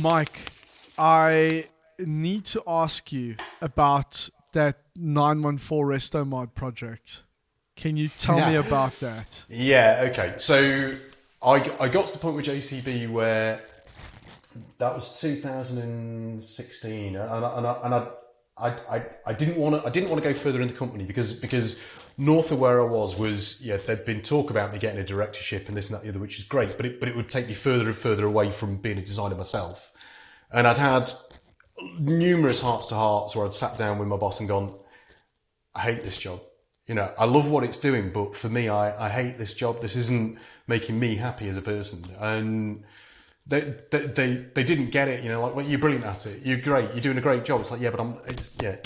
Mike, I need to ask you about that 914 Resto Mod project. Can you tell me Yeah. about that? Yeah, okay. So I got to the point with JCB where that was 2016, and I didn't want to go further in the company because north of where I was yeah, there'd been talk about me getting a directorship and this and that and the other, which is great, but it would take me further and further away from being a designer myself. And I'd had numerous hearts to hearts where I'd sat down with my boss and gone, I hate this job. You know, I love what it's doing, but for me, I hate this job. This isn't making me happy as a person. And they didn't get it. You know, like, well, you're brilliant at it. You're great. You're doing a great job. It's like, yeah, but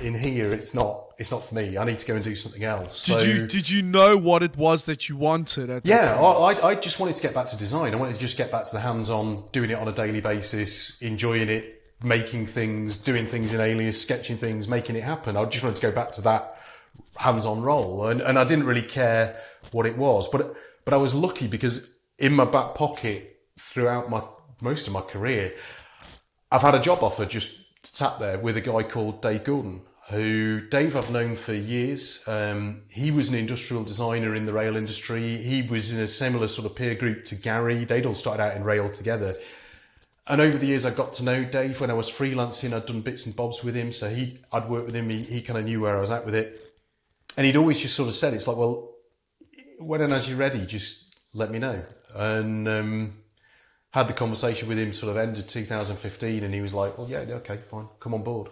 in here, it's not for me. I need to go and do something else. Did you know what it was that you wanted at Yeah, that point? I just wanted to get back to design. I wanted to just get back to the hands-on, doing it on a daily basis, enjoying it, making things, doing things in Alias, sketching things, making it happen. I just wanted to go back to that hands-on role, and I didn't really care what it was, but I was lucky because in my back pocket throughout most of my career, I've had a job offer just sat there with a guy called Dave Gordon, who Dave I've known for years. He was an industrial designer in the rail industry. He was in a similar sort of peer group to Gary. They'd all started out in rail together. And over the years, I got to know Dave. When I was freelancing, I'd done bits and bobs with him. So I'd worked with him. He kind of knew where I was at with it. And he'd always just sort of said, it's like, well, when and as you're ready, just let me know. And had the conversation with him sort of end of 2015. And he was like, well, yeah, okay, fine, come on board.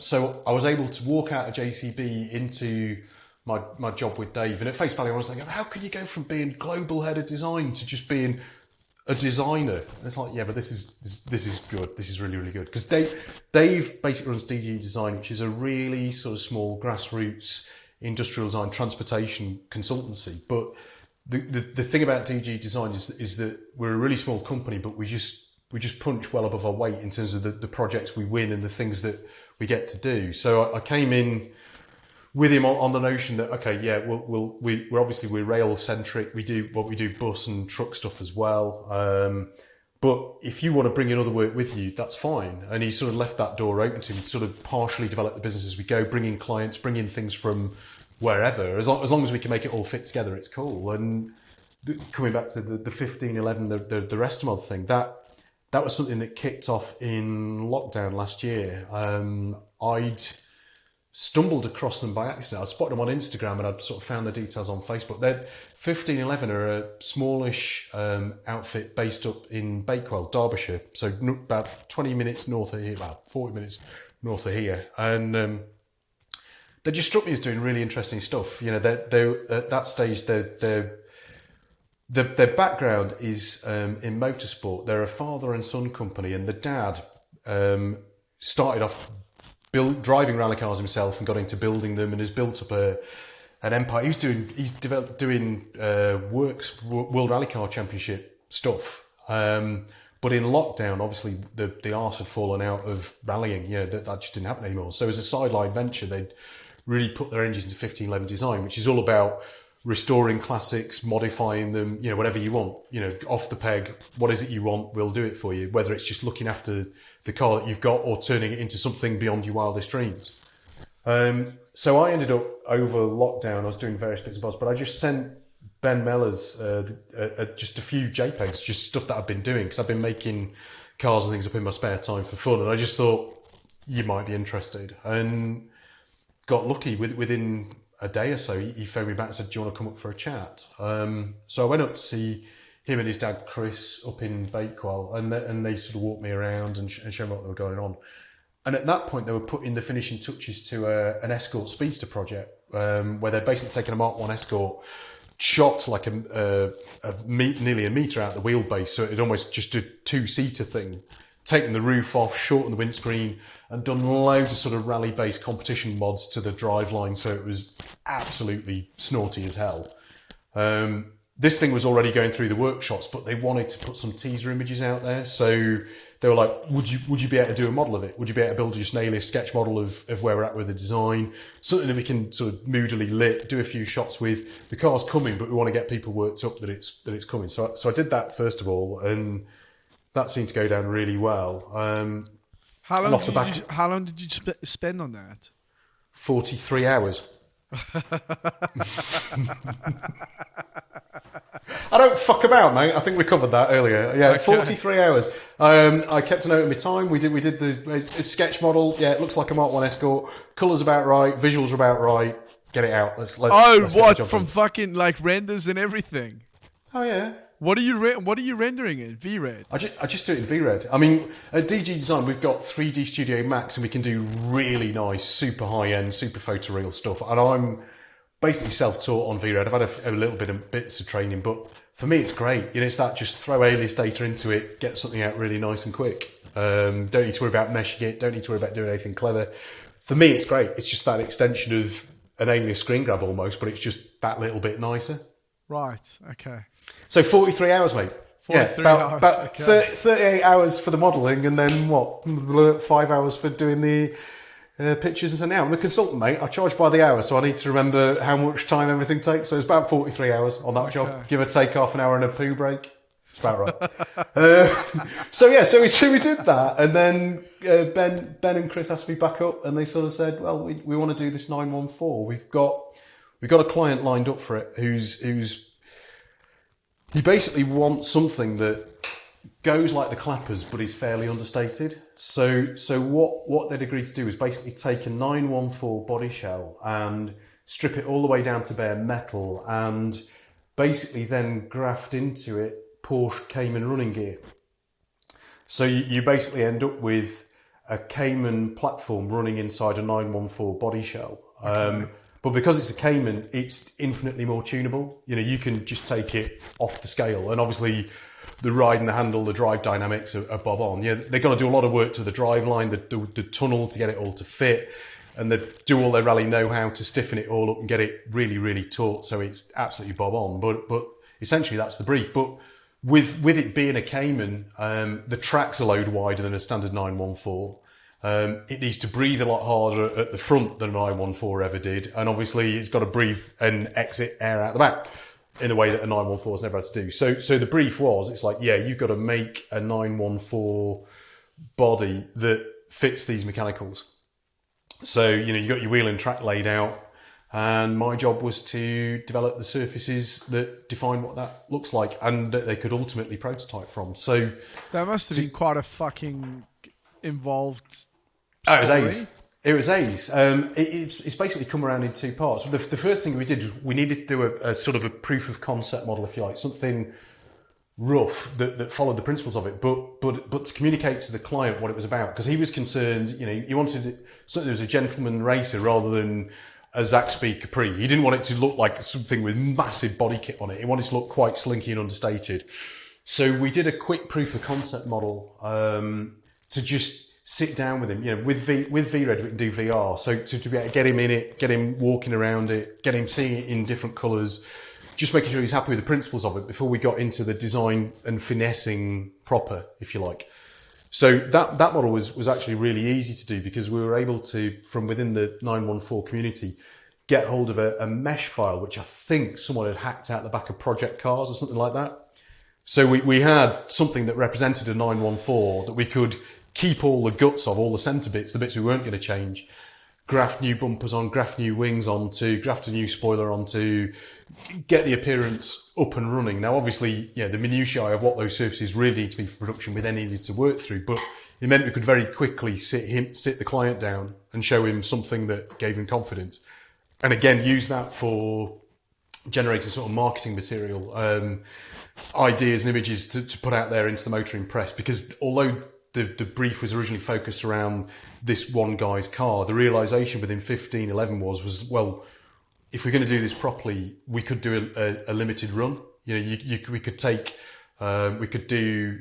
So I was able to walk out of JCB into my job with Dave. And at face value, I was thinking, how can you go from being global head of design to just being a designer? And it's like, yeah, but this is good. This is really, really good. Because Dave basically runs DG Design, which is a really sort of small grassroots industrial design transportation consultancy. But the thing about DG Design is that we're a really small company, but we just punch well above our weight in terms of the projects we win and the things that we get to do. So I came in with him on the notion that, okay, yeah, we're rail centric. We do bus and truck stuff as well. But if you want to bring in other work with you, that's fine. And he sort of left that door open to sort of partially develop the business as we go, bring in clients, bring in things from wherever. As long as we can make it all fit together, it's cool. And coming back to the 1511, the rest of the thing, that was something that kicked off in lockdown last year. I'd stumbled across them by accident. I'd spotted them on Instagram and I'd sort of found the details on Facebook. They're 1511 are a smallish outfit based up in Bakewell, Derbyshire. So about 20 minutes north of here, about 40 minutes north of here. And they just struck me as doing really interesting stuff. You know, they're at that stage, their background is in motorsport. They're a father and son company, and the dad started off driving rally cars himself and got into building them and has built up an empire. He's doing works World Rally Car Championship stuff. But in lockdown, obviously the arse had fallen out of rallying. You know, that just didn't happen anymore. So as a sideline venture, they'd really put their engines into 1511 design, which is all about restoring classics, modifying them, you know, whatever you want, you know, off the peg. What is it you want? We'll do it for you. Whether it's just looking after the car that you've got or turning it into something beyond your wildest dreams. So I ended up over lockdown, I was doing various bits and bobs, but I just sent Ben Mellors just a few JPEGs, just stuff that I've been doing, because I've been making cars and things up in my spare time for fun. And I just thought you might be interested, and got lucky within a day or so. He phoned me back and said, do you want to come up for a chat? So I went up to see him and his dad Chris up in Bakewell, and they sort of walked me around and showed me what they were going on. And at that point, they were putting the finishing touches to an Escort Speedster project, where they're basically taking a Mark 1 Escort, chopped like nearly a metre out the wheelbase, so it almost just a two-seater thing, taken the roof off, shortened the windscreen, and done loads of sort of rally-based competition mods to the driveline, so it was absolutely snorty as hell. This thing was already going through the workshops, but they wanted to put some teaser images out there, so they were like, would you be able to do a model of it? Would you be able to build just an alias sketch model of where we're at with the design? Something that we can sort of moodily lit, do a few shots with. The car's coming, but we want to get people worked up that it's coming. So I did that first of all, and that seemed to go down really well. How And long off the did back, you how long did you spend on that? 43 hours. I don't fuck about, mate. I think we covered that earlier. Yeah, Okay. 43 hours. I kept a note of my time. We did the sketch model. Yeah, it looks like a Mark 1 Escort. Colours about right. Visuals are about right. Get it out. Let's Oh, get the what, job from done. fucking like renders and everything? Oh yeah. What are you rendering in VRED? I just do it in VRED. I mean, at DG Design, we've got 3D Studio Max, and we can do really nice, super high-end, super photoreal stuff. And I'm basically self-taught on VRED. I've had a little bit of bits of training, but for me, it's great. You know, it's that just throw alias data into it, get something out really nice and quick. Don't need to worry about meshing it. Don't need to worry about doing anything clever. For me, it's great. It's just that extension of an alias screen grab almost, but it's just that little bit nicer. Right. Okay. So 43 hours, mate. 43 about hours, about okay. 38 hours for the modelling, and then what? 5 hours for doing the pictures and sending out. I'm a consultant, mate. I charge by the hour, so I need to remember how much time everything takes. So it's about 43 hours on that job. Give or take half an hour and a poo break. It's about right. So we did that, and then Ben and Chris asked me back up, and they sort of said, "Well, we want to do this 914. We've got a client lined up for it who's he basically wants something that goes like the clappers, but is fairly understated. So what they'd agreed to do is basically take a 914 body shell and strip it all the way down to bare metal, and basically then graft into it Porsche Cayman running gear. So you basically end up with a Cayman platform running inside a 914 body shell. Okay. But because it's a Cayman, it's infinitely more tunable. You know, you can just take it off the scale, and obviously the ride and the handle, the drive dynamics are bob on. Yeah, they've got to do a lot of work to the drive line, the tunnel to get it all to fit, and they do all their rally know-how to stiffen it all up and get it really, really taut, so it's absolutely bob on. But essentially that's the brief. But with it being a Cayman, the tracks are a load wider than a standard 914. It needs to breathe a lot harder at the front than a 914 ever did, and obviously it's got to breathe and exit air out the back in a way that a 914 has never had to do. So the brief was, it's like, yeah, you've got to make a 914 body that fits these mechanicals. So, you know, you got your wheel and track laid out, and my job was to develop the surfaces that define what that looks like and that they could ultimately prototype from. So that must have been quite a fucking involved story. story. It was A's. It's basically come around in two parts. The first thing we did was we needed to do a sort of a proof of concept model, if you like, something rough that followed the principles of it, but to communicate to the client what it was about, because he was concerned. You know, he wanted it, so there was a gentleman racer rather than a Zaxby Capri. He didn't want it to look like something with massive body kit on it. He wanted it to look quite slinky and understated. So we did a quick proof of concept model to just sit down with him. You know, with VRED we can do VR. So to be able to get him in it, get him walking around it, get him seeing it in different colours, just making sure he's happy with the principles of it before we got into the design and finessing proper, if you like. So that model was actually really easy to do, because we were able to, from within the 914 community, get hold of a mesh file, which I think someone had hacked out the back of project cars or something like that. So we had something that represented a 914 that we could keep all the guts of, all the centre bits, the bits we weren't going to change, graft new bumpers on, graft new wings onto, graft a new spoiler onto, get the appearance up and running. Now, obviously, yeah, the minutiae of what those surfaces really need to be for production, we then needed to work through, but it meant we could very quickly sit the client down and show him something that gave him confidence. And again, use that for generating sort of marketing material, ideas and images to put out there into the motoring press, because although the brief was originally focused around this one guy's car, the realisation within 1511 was, well, if we're going to do this properly, we could do a limited run. You know, we could take, we could do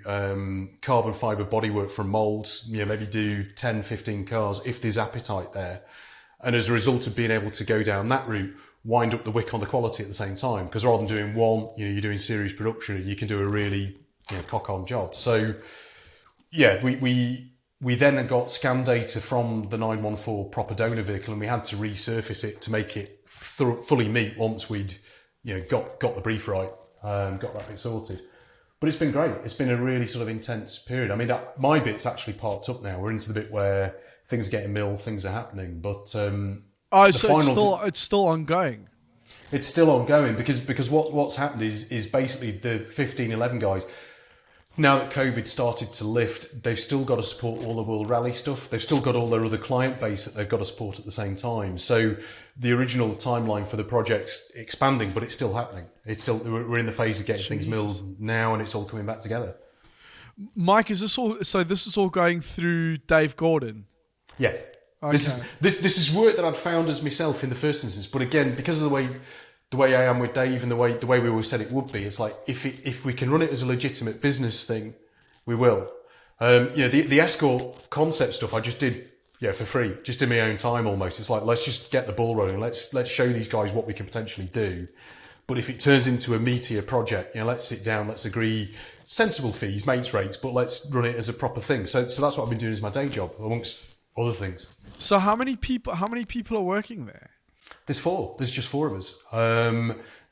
carbon fibre bodywork from moulds, you know, maybe do 10, 15 cars if there's appetite there. And as a result of being able to go down that route, wind up the wick on the quality at the same time, because rather than doing one, you know, you're doing series production, you can do a really, you know, cock-on job. So, yeah, we then got scan data from the 914 proper donor vehicle, and we had to resurface it to make it fully meet once we'd, you know, got the brief right, got that bit sorted. But it's been great. It's been a really sort of intense period. I mean, my bit's actually parked up now. We're into the bit where things are getting milled, things are happening. But Oh, so it's still ongoing. it's still ongoing because what's happened is basically the 1511 guys. Now that COVID started to lift, they've still got to support all the World Rally stuff. They've still got all their other client base that they've got to support at the same time. So the original timeline for the project's expanding, but it's still happening. It's still, we're in the phase of getting things milled now, and it's all coming back together. Mike, is this all? So this is all going through Dave Gordon. Yeah. Okay. This is work that I'd found as myself in the first instance, but again, because of the way I am with Dave and the way we always said it would be, it's like if we can run it as a legitimate business thing, we will. The escort concept stuff I just did for free, just in my own time almost. It's like, let's just get the ball rolling. Let's show these guys what we can potentially do. But if it turns into a meatier project, let's sit down, let's agree sensible fees, mates rates, but let's run it as a proper thing. So that's what I've been doing as my day job, amongst other things. So how many people are working there? There's four. There's just four of us.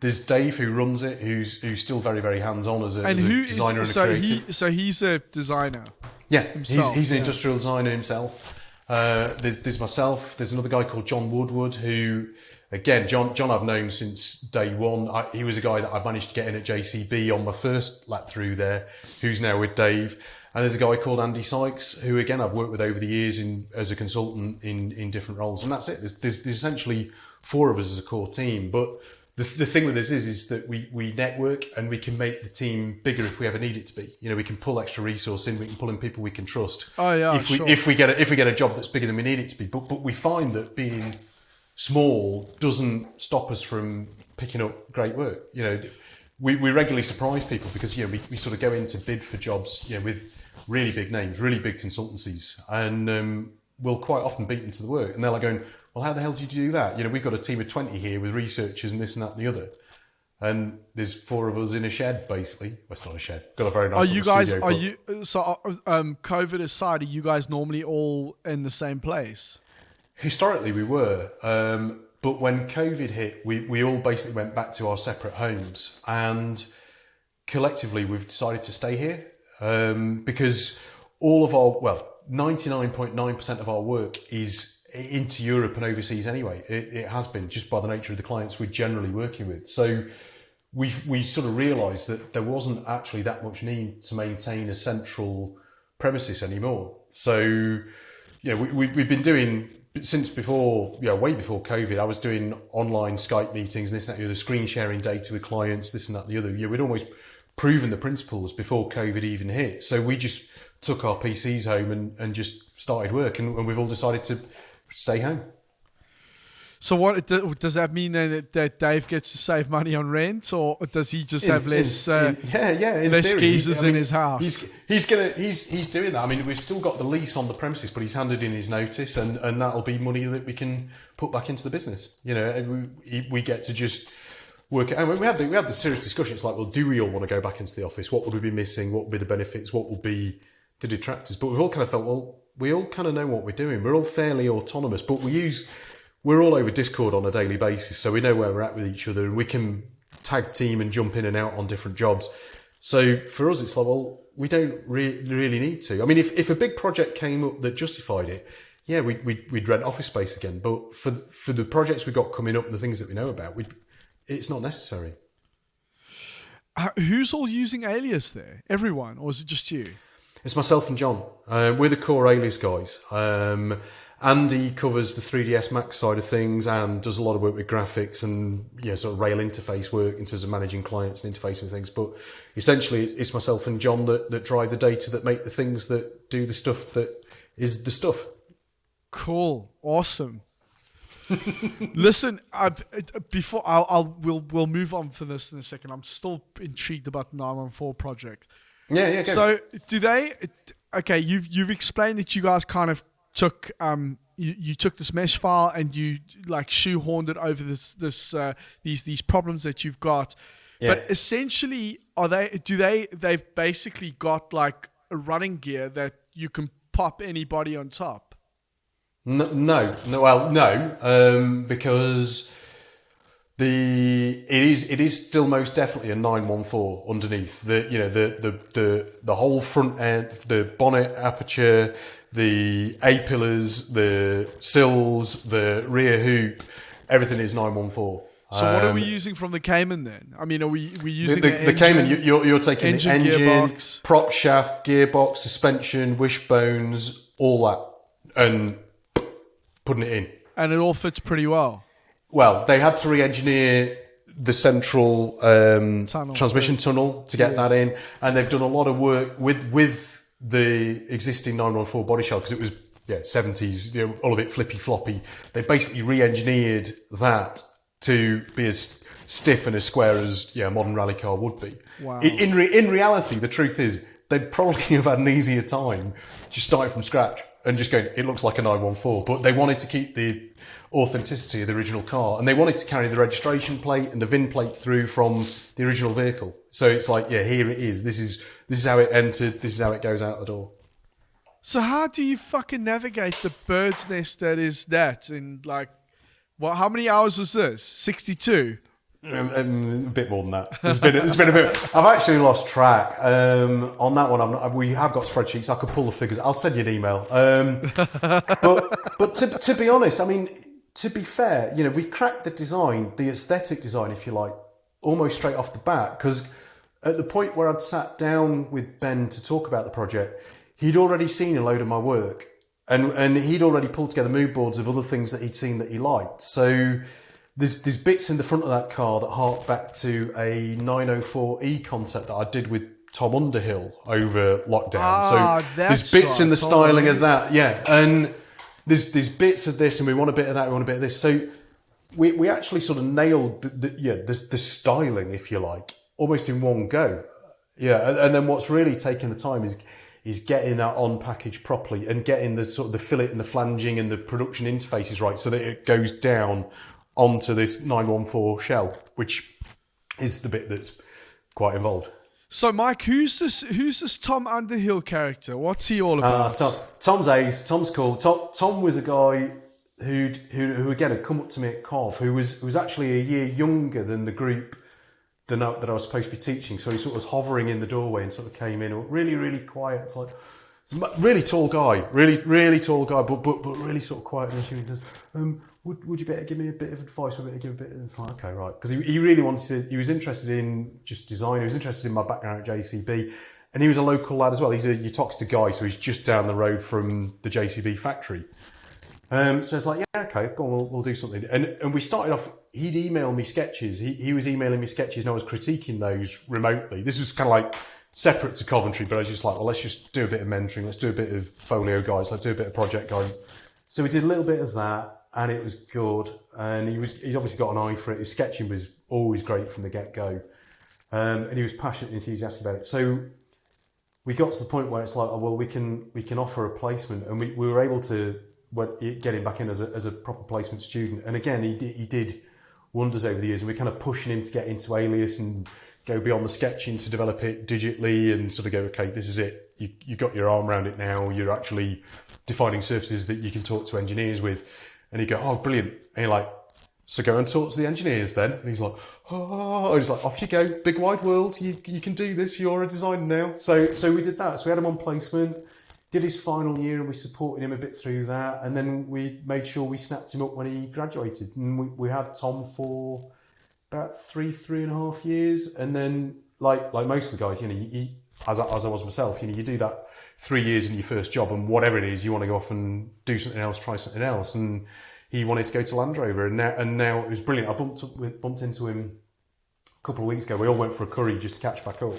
There's Dave who runs it, who's still very, very hands-on as a designer and a creative. So he's a designer. Yeah, himself, he's an industrial designer himself. There's myself. There's another guy called John Woodward who, again, John I've known since day one. He was a guy that I managed to get in at JCB on my first lap through there, who's now with Dave. And there's a guy called Andy Sykes, who again I've worked with over the years as a consultant in different roles, and that's it. There's essentially four of us as a core team. But the thing with this is that we network and we can make the team bigger if we ever need it to be. We can pull extra resource in, we can pull in people we can trust. Oh yeah, if we get a job that's bigger than we need it to be. But we find that being small doesn't stop us from picking up great work. We regularly surprise people because we sort of go in to bid for jobs with really big names, really big consultancies, and we'll quite often beat them to the work. And they're like going, well, how the hell did you do that? We've got a team of 20 here with researchers and this and that and the other. And there's four of us in a shed, basically. Well, it's not a shed. Got a very nice studio. COVID aside, are you guys normally all in the same place? Historically, we were. But when COVID hit, we all basically went back to our separate homes. And collectively, we've decided to stay here. Because all of our, 99.9% of our work is into Europe and overseas anyway. It has been, just by the nature of the clients we're generally working with. So we sort of realised that there wasn't actually that much need to maintain a central premises anymore. So, we've been doing, since before, way before COVID, I was doing online Skype meetings, this, that, the other, screen sharing data with clients, this and that, the other. We'd almost proven the principles before COVID even hit. So we just took our PCs home and just started work, and we've all decided to stay home. So what does that mean then, that Dave gets to save money on rent, or does he just have less geezers in his house? He's doing that. I mean, we've still got the lease on the premises, but he's handed in his notice, and that'll be money that we can put back into the business. We get to just work it. And we had the serious discussion. It's like, well, do we all want to go back into the office? What would we be missing? What would be the benefits? What would be the detractors? But we've all kind of felt, well, we all kind of know what we're doing. We're all fairly autonomous, but we're all over Discord on a daily basis, so we know where we're at with each other, and we can tag team and jump in and out on different jobs. So for us, it's like, well, we don't really need to. I mean, if a big project came up that justified it, yeah, we'd rent office space again. But for the projects we've got coming up and the things that we know about, it's not necessary. Who's all using Alias there? Everyone, or is it just you? It's myself and John. We're the core Alias guys. Andy covers the 3ds Max side of things and does a lot of work with graphics and sort of rail interface work in terms of managing clients and interfacing things. But essentially, it's myself and John that drive the data, that make the things, that do the stuff that is the stuff. Cool, awesome. Listen, we'll move on for this in a second. I'm still intrigued about the 914 project. Yeah. So do they? Okay, you've explained that you guys kind of took you took this mesh file and you like shoehorned it over these problems that you've got. Yeah. But essentially, they've basically got like a running gear that you can pop anybody on top? No, because It is still most definitely a 914 underneath. The whole front end, the bonnet aperture, the A-pillars, the sills, the rear hoop, everything is 914. So what are we using from the Cayman then? I mean, are we using the Cayman? You're taking the engine, gearbox, prop shaft, gearbox, suspension, wishbones, all that, and putting it in. And it all fits pretty well. Well, they had to re-engineer the central transmission tunnel to get that in, and they've done a lot of work with the existing 914 body shell because it was 70s, all a bit flippy floppy. They basically re-engineered that to be as stiff and as square as a modern rally car would be. Wow. In reality, the truth is they'd probably have had an easier time just starting from scratch and just going, it looks like a 914, but they wanted to keep the authenticity of the original car, and they wanted to carry the registration plate and the VIN plate through from the original vehicle. So it's like, here it is. This is how it entered. This is how it goes out the door. So how do you fucking navigate the bird's nest that is that in like, how many hours was this? 62? A bit more than that. It's been a bit. I've actually lost track on that one. We have got spreadsheets. I could pull the figures. I'll send you an email. But to be honest, I mean, to be fair, we cracked the design, the aesthetic design, if you like, almost straight off the bat. Because at the point where I'd sat down with Ben to talk about the project, he'd already seen a load of my work, and he'd already pulled together mood boards of other things that he'd seen that he liked. So there's bits in the front of that car that hark back to a 904E concept that I did with Tom Underhill over lockdown. So there's bits in the styling of that, and there's bits of this, and we want a bit of that, we want a bit of this. So we actually sort of nailed the styling, if you like, almost in one go. And then what's really taken the time is getting that on packaged properly and getting the sort of the fillet and the flanging and the production interfaces right so that it goes down onto this 914 shell, which is the bit that's quite involved. So, Mike, who's this Tom Underhill character? What's he all about? Tom's ace. Tom's cool. Tom was a guy who again had come up to me at Cov, who was actually a year younger than the group that I was supposed to be teaching. So he sort of was hovering in the doorway and sort of came in, really, really quiet. It's like, it's a really tall guy, really tall guy, but really sort of quiet. And he says, would you better give me a bit of advice? Would you better give a bit? And it's like, okay, right. Because he really wanted to, he was interested in just design. He was interested in my background at JCB. And he was a local lad as well. He's a Utoxeter guy, so he's just down the road from the JCB factory. So it's like, yeah, okay, go on, we'll do something. And we started off, he'd email me sketches. He was emailing me sketches and I was critiquing those remotely. This was kind of like separate to Coventry, but I was just like, well, let's just do a bit of mentoring. Let's do a bit of folio guides. Let's do a bit of project guides. So we did a little bit of that and it was good. And he'd obviously got an eye for it. His sketching was always great from the get-go. And he was passionate and enthusiastic about it. So we got to the point where it's like, oh, well, we can offer a placement. And we were able to get him back in as a proper placement student. And again, he did wonders over the years. And we're kind of pushing him to get into Alias and go beyond the sketching to develop it digitally and sort of go, okay, this is it. You got your arm around it now. You're actually defining surfaces that you can talk to engineers with. And he'd go, oh, brilliant. And you're like, so go and talk to the engineers then. And he's like, oh, and he's like, off you go, big wide world. You can do this. You're a designer now. So we did that. So we had him on placement, did his final year, and we supported him a bit through that. And then we made sure we snapped him up when he graduated. And we had Tom for about three and a half years. And then like most of the guys, as I was myself, you do that 3 years in your first job, and whatever it is, you want to go off and do something else, try something else. And he wanted to go to Land Rover, and now it was brilliant. I bumped into him a couple of weeks ago. We all went for a curry just to catch back up,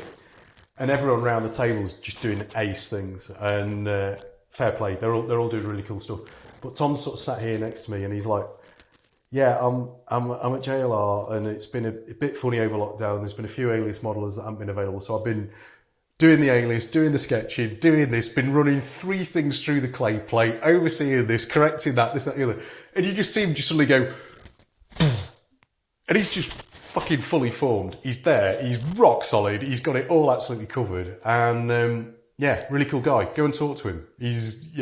and everyone around the table's just doing ace things. And fair play, they're all doing really cool stuff. But Tom sort of sat here next to me, and he's like, "Yeah, I'm at JLR, and it's been a bit funny over lockdown. There's been a few Alias modelers that haven't been available, so I've been doing the Alias, doing the sketching, doing this, been running 3 things through the clay plate, overseeing this, correcting that, this, that, the other." And you just see him just suddenly go, and he's just fucking fully formed. He's there, he's rock solid, he's got it all absolutely covered. And really cool guy. Go and talk to him. He's,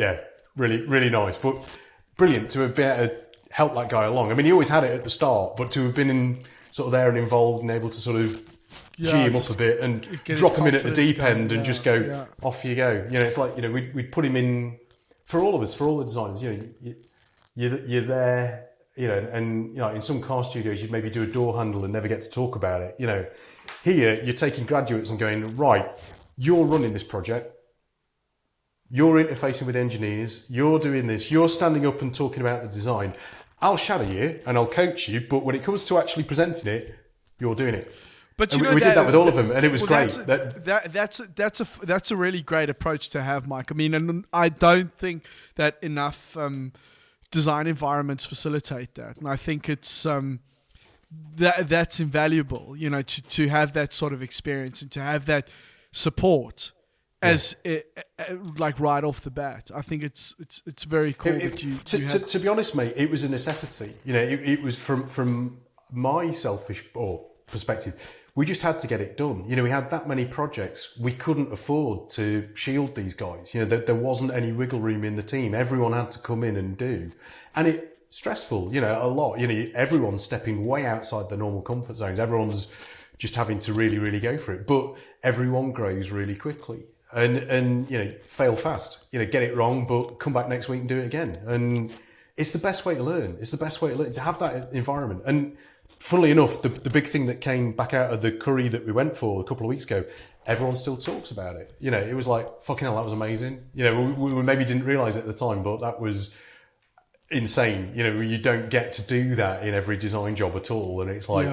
really, really nice. But brilliant to be able to help that guy along. I mean, he always had it at the start, but to have been in sort of there and involved and able to sort of G him up a bit and drop him in at the deep end and just go, off you go. You know, it's like, you know, we'd put him in, for all of us, for all the designers, you know, you're there, you know, and, you know, in some car studios, you'd maybe do a door handle and never get to talk about it. You know, here, you're taking graduates and going, right, you're running this project. You're interfacing with engineers. You're doing this. You're standing up and talking about the design. I'll shadow you and I'll coach you, but when it comes to actually presenting it, you're doing it. But you know, we did that with all of them, and it was great. That's a really great approach to have, Mike. I mean, and I don't think that enough design environments facilitate that, and I think it's that's invaluable. You know, to have that sort of experience and to have that support as like right off the bat. I think it's very cool that you. To be honest, mate, it was a necessity. You know, it was from my selfish perspective. We just had to get it done. You know, we had that many projects. We couldn't afford to shield these guys. You know, there wasn't any wiggle room in the team. Everyone had to come in and do. And it's stressful, you know, a lot. You know, everyone's stepping way outside the normal comfort zones. Everyone's just having to really, really go for it. But everyone grows really quickly. And you know, fail fast. You know, get it wrong, but come back next week and do it again. And it's the best way to learn. It's the best way to learn, to have that environment. And funnily enough, the big thing that came back out of the curry that we went for a couple of weeks ago, everyone still talks about it. You know, it was like, fucking hell, that was amazing. You know, we maybe didn't realise it at the time, but that was insane. You know, you don't get to do that in every design job at all. And it's like,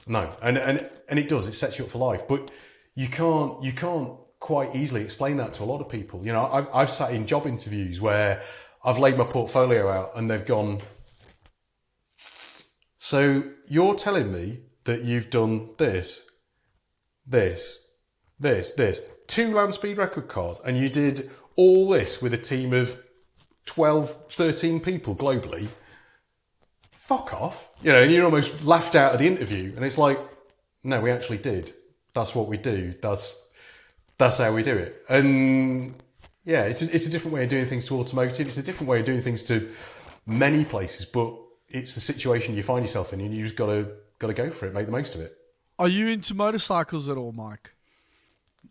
no. And it does, it sets you up for life. But you can't quite easily explain that to a lot of people. You know, I've sat in job interviews where I've laid my portfolio out and they've gone, so you're telling me that you've done this, 2 land speed record cars, and you did all this with a team of 12, 13 people globally? Fuck off. You know, and you're almost laughed out of the interview. And it's like, no, we actually did. That's what we do. That's how we do it. And yeah, it's a different way of doing things to automotive. It's a different way of doing things to many places, but it's the situation you find yourself in, and you just got to go for it, make the most of it. Are you into motorcycles at all, Mike?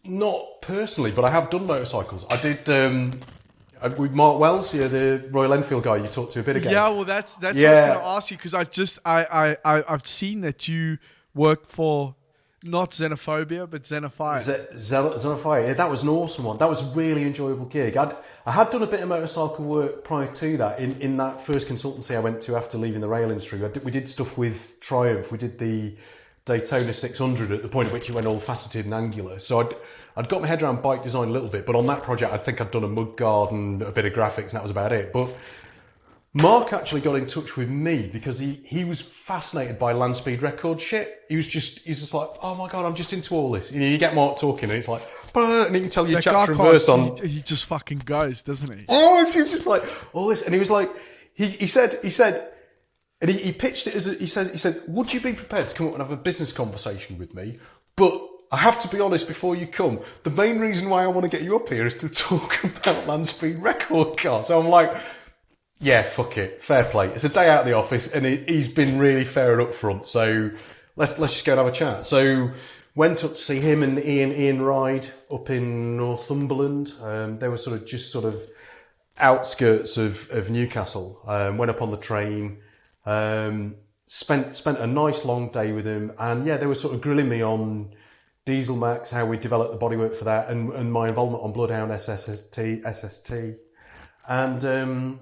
Not personally, but I have done motorcycles. I did with Mark Wells, the Royal Enfield guy you talked to a bit ago. Yeah, well, that's what I was going to ask you, because I've seen that you work for not Xenophobia, but Xenophobia. Xenophobia, yeah, that was an awesome one. That was a really enjoyable gig. I had done a bit of motorcycle work prior to that. In that first consultancy I went to after leaving the rail industry, we did stuff with Triumph. We did the Daytona 600 at the point at which it went all faceted and angular. So I'd got my head around bike design a little bit, but on that project I think I'd done a mud guard and a bit of graphics, and that was about it. But Mark actually got in touch with me because he was fascinated by land speed record shit. He's just like, oh my God, I'm just into all this. You know, you get Mark talking and it's like, and he can tell you chapter and verse on. He just fucking goes, doesn't he? Oh, and he's just like, all this. And he was like, he said, and he pitched it as he said, would you be prepared to come up and have a business conversation with me? But I have to be honest before you come. The main reason why I want to get you up here is to talk about land speed record cars. So I'm like, yeah, fuck it. Fair play. It's a day out of the office and he's been really fair and upfront. So let's just go and have a chat. So went up to see him and Ian Ride up in Northumberland. They were sort of outskirts of Newcastle. Went up on the train. Spent a nice long day with him. And yeah, they were sort of grilling me on Diesel Max, how we developed the bodywork for that, and my involvement on Bloodhound SST. And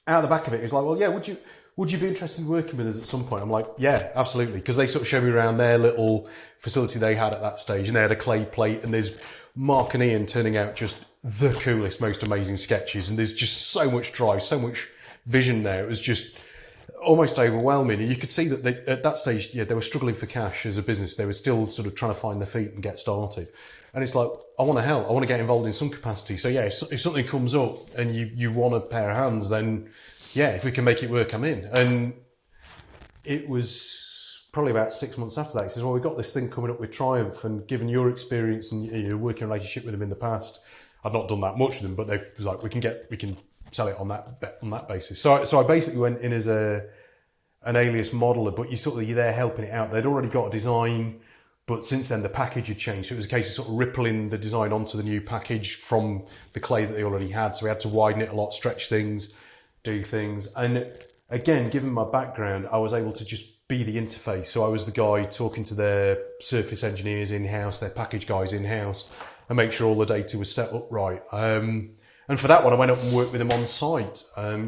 out of the back of it, he was like, well, yeah, would you be interested in working with us at some point? I'm like, yeah, absolutely. Because they sort of showed me around their little facility they had at that stage, and they had a clay plate, and there's Mark and Ian turning out just the coolest, most amazing sketches, and there's just so much drive, so much vision there. It was just almost overwhelming. And you could see that at that stage, yeah, they were struggling for cash as a business. They were still sort of trying to find their feet and get started. And it's like, I want to get involved in some capacity. So yeah, if something comes up and you want a pair of hands, then yeah, if we can make it work, I'm in. And it was probably about 6 months after that, he says, well, we've got this thing coming up with Triumph, and given your experience and your working relationship with them in the past, I'd not done that much with them, but they was like, we can sell it on that basis. So I basically went in as an alias modeler, but you're there helping it out. They'd already got a design, but since then the package had changed. So it was a case of sort of rippling the design onto the new package from the clay that they already had. So we had to widen it a lot, stretch things, do things. And again, given my background, I was able to just be the interface. So I was the guy talking to their surface engineers in-house, their package guys in-house, and make sure all the data was set up right. And for that one, I went up and worked with them on site,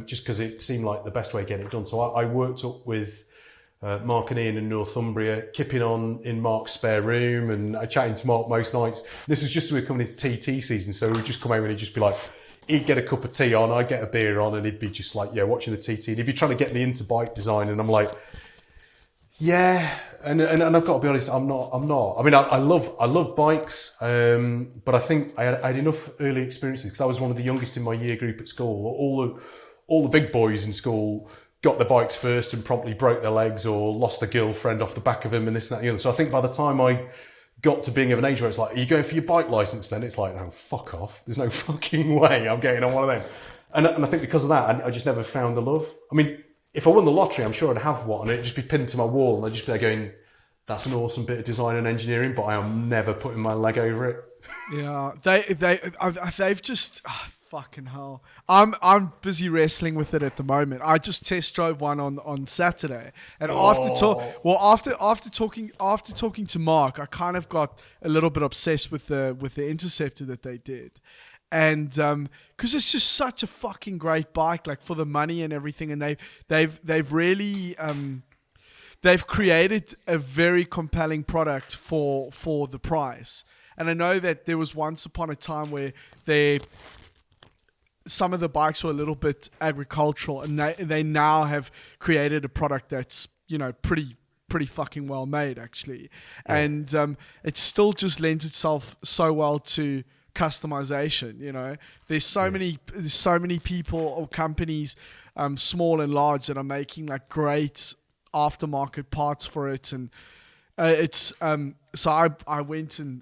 just because it seemed like the best way to get it done. So I worked up with Mark and Ian in Northumbria, kipping on in Mark's spare room, and I chatting to Mark most nights. This was just as we were coming into TT season, so we'd just come over and he'd just be like, he'd get a cup of tea on, I'd get a beer on, and he'd be just like, yeah, watching the TT. And he'd be trying to get me into bike design, and I'm like, yeah. And I've got to be honest, I'm not. I mean, I love bikes, but I think I had enough early experiences because I was one of the youngest in my year group at school. All the big boys in school got their bikes first and promptly broke their legs or lost their girlfriend off the back of them and this and that and the other. So I think by the time I got to being of an age where it's like, are you going for your bike license then? It's like, no, fuck off. There's no fucking way I'm getting on one of them. And I think because of that, I just never found the love. I mean, if I won the lottery, I'm sure I'd have one and it'd just be pinned to my wall and I'd just be there going, that's an awesome bit of design and engineering, but I am never putting my leg over it. Yeah, they've just fucking hell. I'm busy wrestling with it at the moment. I just test drove one on Saturday, and after talking to Mark, I kind of got a little bit obsessed with the Interceptor that they did, and because it's just such a fucking great bike, like for the money and everything, and they've really they've created a very compelling product for the price. And I know that there was once upon a time where some of the bikes were a little bit agricultural, and they now have created a product that's, you know, pretty fucking well made actually. Yeah. And it still just lends itself so well to customization. You know, there's so many people or companies, small and large, that are making like great aftermarket parts for it, and so I went and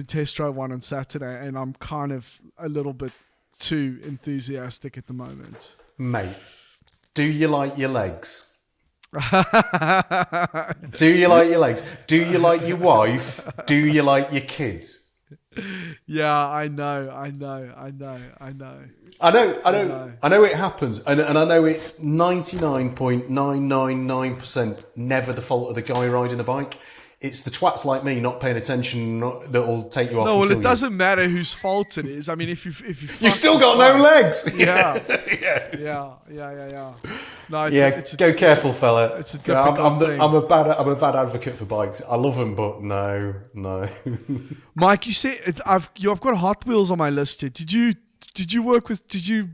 test drove one on Saturday, and I'm kind of a little bit too enthusiastic at the moment. Mate, do you like your legs? Do you like your legs? Do you like your wife? Do you like your kids? Yeah, I know. I know it happens, and I know it's 99.999% never the fault of the guy riding the bike. It's the twats like me not paying attention that'll take you off. No, well, it doesn't matter whose fault it is. I mean, if you you've still got no legs. Yeah. No, go careful, fella. It's a difficult thing. I'm a bad advocate for bikes. I love them, but no. Mike, you said I've got Hot Wheels on my list here. Did you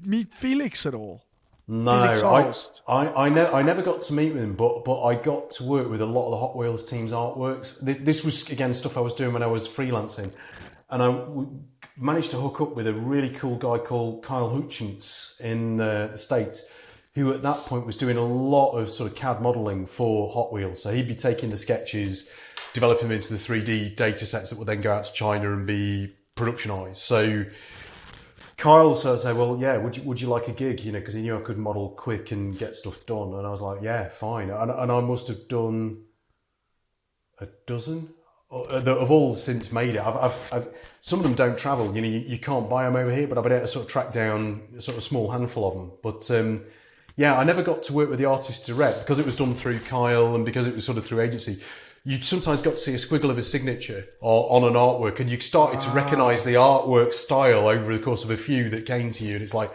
meet Felix at all? No, I never got to meet with him, but I got to work with a lot of the Hot Wheels team's artworks. This was, again, stuff I was doing when I was freelancing. And I managed to hook up with a really cool guy called Kyle Hutchins in the States, who at that point was doing a lot of sort of CAD modelling for Hot Wheels. So he'd be taking the sketches, developing them into the 3D data sets that would then go out to China and be productionised. So Kyle sort of said, well, yeah, would you like a gig? You know, because he knew I could model quick and get stuff done. And I was like, yeah, fine. And I must have done a dozen that have all since made it. I've some of them don't travel. You know, you can't buy them over here, but I've been able to sort of track down a sort of small handful of them. But yeah, I never got to work with the artist direct because it was done through Kyle and because it was sort of through agency. You sometimes got to see a squiggle of his signature on an artwork, and you started to recognise the artwork style over the course of a few that came to you. And it's like,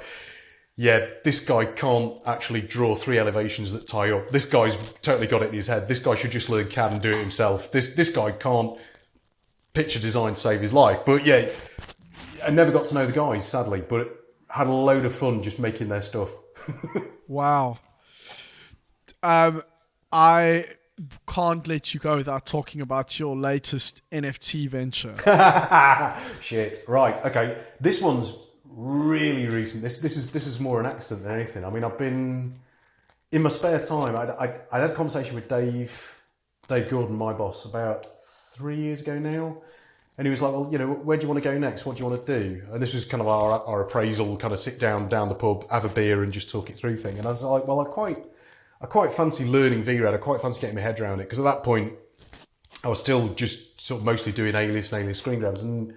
yeah, this guy can't actually draw 3 elevations that tie up. This guy's totally got it in his head. This guy should just learn CAD and do it himself. This guy can't picture design to save his life. But yeah, I never got to know the guys, sadly, but had a load of fun just making their stuff. Wow. I can't let you go without talking about your latest NFT venture. Shit. Right. Okay. This one's really recent. This is more an accident than anything. I mean, I've been in my spare time. I had a conversation with Dave Gordon, my boss, about 3 years ago now, And he was like, well, you know, where do you want to go next? What do you want to do? And this was kind of our appraisal, kind of sit down the pub, have a beer and just talk it through thing. And I was like, well, I quite fancy learning VRAD. I quite fancy getting my head around it. Because at that point, I was still just sort of mostly doing alias and alias screen grabs. And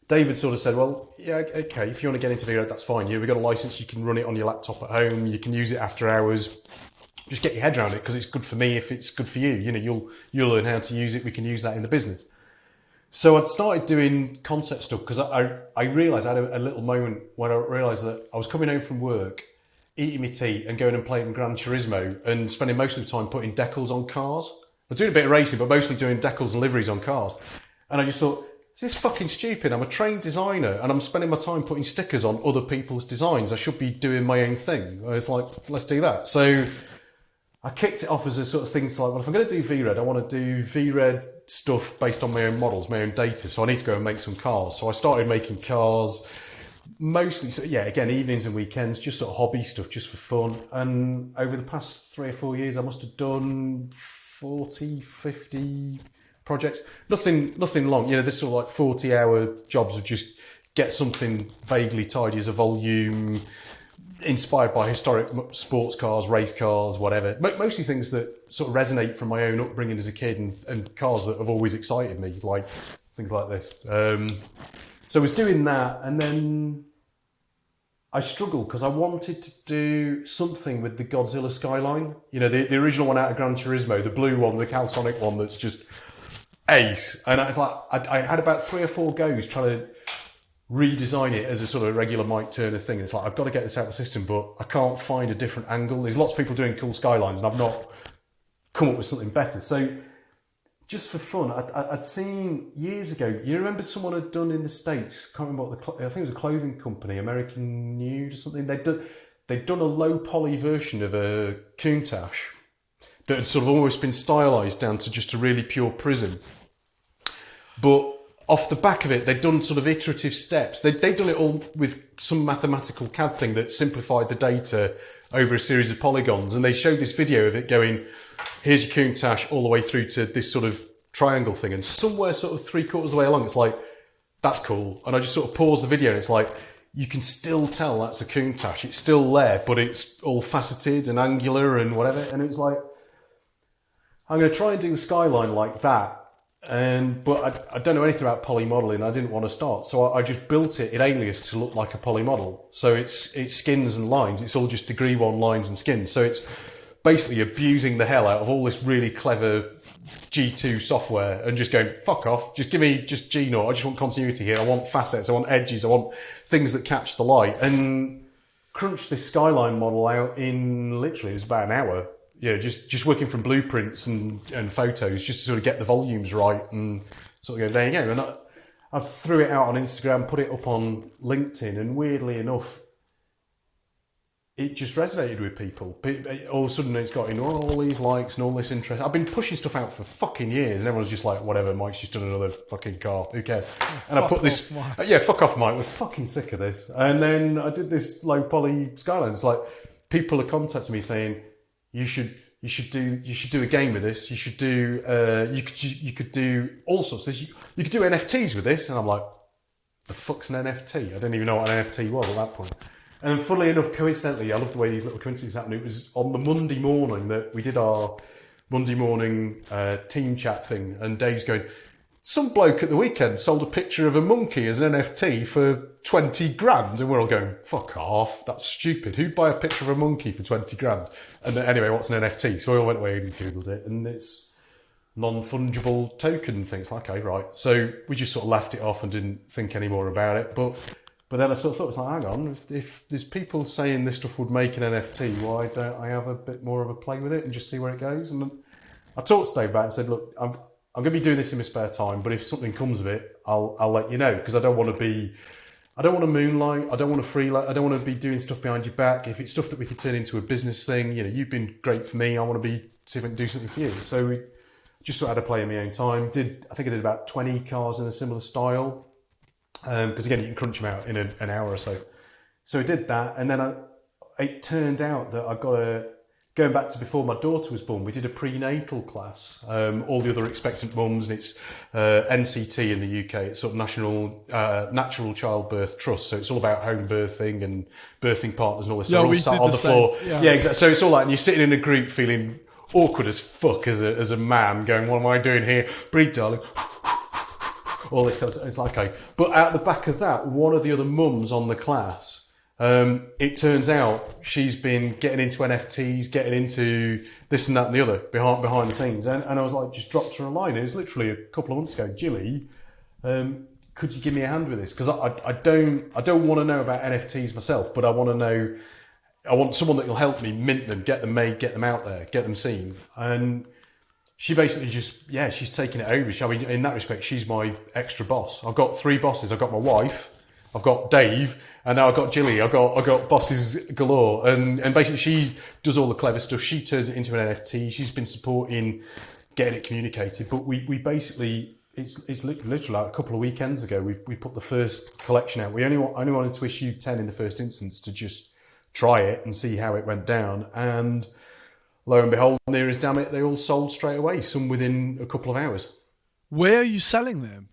David sort of said, well, yeah, okay, if you want to get into VRAD, that's fine. We've got a license, you can run it on your laptop at home, you can use it after hours. Just get your head around it because it's good for me if it's good for you. You know, you'll learn how to use it. We can use that in the business. So I'd started doing concept stuff because I realised I had a little moment when I realised that I was coming home from work, eating my tea and going and playing Gran Turismo and spending most of the time putting decals on cars. I was doing a bit of racing, but mostly doing decals and liveries on cars. And I just thought, this is fucking stupid. I'm a trained designer and I'm spending my time putting stickers on other people's designs. I should be doing my own thing. And it's like, let's do that. So I kicked it off as a sort of thing. It's like, well, if I'm going to do VRED, I want to do VRED stuff based on my own models, my own data. So I need to go and make some cars. So I started making cars, mostly, so yeah, again, evenings and weekends, just sort of hobby stuff, just for fun. And over the past 3 or 4 years, I must have done 40, 50 projects. Nothing long. You know, this sort of like 40-hour jobs of just get something vaguely tidy as a volume, inspired by historic sports cars, race cars, whatever. Mostly things that sort of resonate from my own upbringing as a kid and cars that have always excited me, like things like this. So I was doing that, and then I struggled because I wanted to do something with the Godzilla skyline. You know, the original one out of Gran Turismo, the blue one, the calsonic one that's just ace. And it's like, I had about 3 or 4 goes trying to redesign it as a sort of regular Mike Turner thing. It's like, I've got to get this out of the system, but I can't find a different angle. There's lots of people doing cool skylines and I've not come up with something better. So just for fun, I'd seen years ago, you remember someone had done in the States, can't remember what I think it was a clothing company, American Nude or something. They'd done a low poly version of a Countach that had sort of almost been stylized down to just a really pure prism. But off the back of it, they'd done sort of iterative steps. They'd done it all with some mathematical CAD thing that simplified the data over a series of polygons. And they showed this video of it going, here's your Countach all the way through to this sort of triangle thing. And somewhere sort of 3/4 of the way along, it's like, that's cool. And I just sort of pause the video and it's like, you can still tell that's a Countach. It's still there, but it's all faceted and angular and whatever. And it was like, I'm going to try and do the skyline like that. But I don't know anything about poly modelling. I didn't want to start. So I just built it in Alias to look like a poly model. So it's skins and lines. It's all just degree 1 lines and skins. So it's basically abusing the hell out of all this really clever G2 software and just going, fuck off. Just give me just G0. I just want continuity here. I want facets. I want edges. I want things that catch the light. And crunched this skyline model out in literally, it was about an hour. You know, just working from blueprints and photos just to sort of get the volumes right and sort of go, there you go. And I threw it out on Instagram, put it up on LinkedIn, and weirdly enough, it just resonated with people. All of a sudden it's got all these likes and all this interest. I've been pushing stuff out for fucking years and everyone's just like, whatever, Mike's just done another fucking car, who cares? And I put this, fuck off Mike, we're fucking sick of this. And then I did this low poly skyline. It's like, people are contacting me saying, you should do a game with this. You should do you could do all sorts of this. You could do NFTs with this, and I'm like, the fuck's an NFT? I didn't even know what an NFT was at that point. And funnily enough, coincidentally, I love the way these little coincidences happen. It was on the Monday morning that we did our Monday morning team chat thing, and Dave's going, some bloke at the weekend sold a picture of a monkey as an NFT for 20 grand. And we're all going, fuck off. That's stupid. Who'd buy a picture of a monkey for 20 grand? And then, anyway, what's an NFT? So we all went away and Googled it. And it's non-fungible token things. Like, okay, right. So we just sort of left it off and didn't think any more about it. But then I sort of thought, it's like, hang on, if there's people saying this stuff would make an NFT, why don't I have a bit more of a play with it and just see where it goes? And I talked to Dave about it and said, look, I'm going to be doing this in my spare time, but if something comes of it, I'll let you know, because I don't want to moonlight, I don't want to freelance, I don't want to be doing stuff behind your back. If it's stuff that we could turn into a business thing, you know, you've been great for me, I want to see if I can do something for you. So we just sort of had to play in my own time. I think I did about 20 cars in a similar style, because again, you can crunch them out in an hour or so. So I did that, and then it turned out that I got a going back to before my daughter was born, we did a prenatal class. All the other expectant mums, and it's NCT in the UK. It's sort of Natural Childbirth Trust. So it's all about home birthing and birthing partners and all this. Yeah, so we're all we sat did on the the floor. same. Yeah, exactly. So it's all like, and you're sitting in a group feeling awkward as fuck as a man, going, what am I doing here? Breathe, darling. All this kind of stuff. It's like, okay. But out the back of that, one of the other mums on the class, it turns out she's been getting into NFTs, getting into this and that and the other behind the scenes. And I was like, just dropped her a line. It was literally a couple of months ago. Jilly, could you give me a hand with this? Because I don't want to know about NFTs myself, but I want someone that will help me mint them, get them made, get them out there, get them seen. And she basically just, she's taking it over. Shall we? In that respect, she's my extra boss. I've got 3 bosses. I've got my wife, I've got Dave, and now I've got Jilly. I've got bosses galore. And basically she does all the clever stuff. She turns it into an NFT. She's been supporting getting it communicated. But we basically, it's literally like a couple of weekends ago, we put the first collection out. We only wanted to issue 10 in the first instance to just try it and see how it went down. And lo and behold, near as damn it, they all sold straight away, some within a couple of hours. Where are you selling them?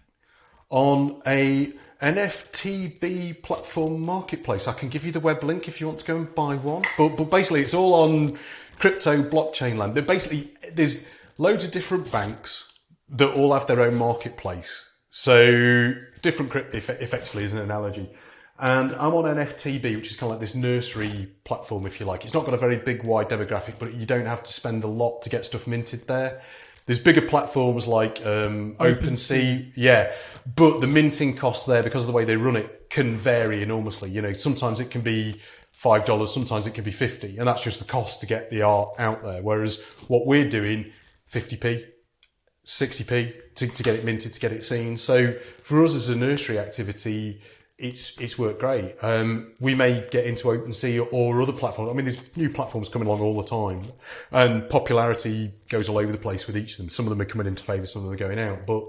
On a NFTB platform marketplace. I can give you the web link if you want to go and buy one. But basically, it's all on crypto blockchain land. There's loads of different banks that all have their own marketplace. So different crypto, effectively, is an analogy. And I'm on NFTB, which is kind of like this nursery platform, if you like. It's not got a very big, wide demographic, but you don't have to spend a lot to get stuff minted there. There's bigger platforms like OpenSea, but the minting costs there, because of the way they run it, can vary enormously. You know, sometimes it can be $5, sometimes it can be 50, and that's just the cost to get the art out there. Whereas what we're doing, 50p, 60p to get it minted, to get it seen. So for us as a nursery activity, it's worked great. We may get into OpenSea or other platforms. I mean, there's new platforms coming along all the time, and popularity goes all over the place with each of them. Some of them are coming into favour, some of them are going out. But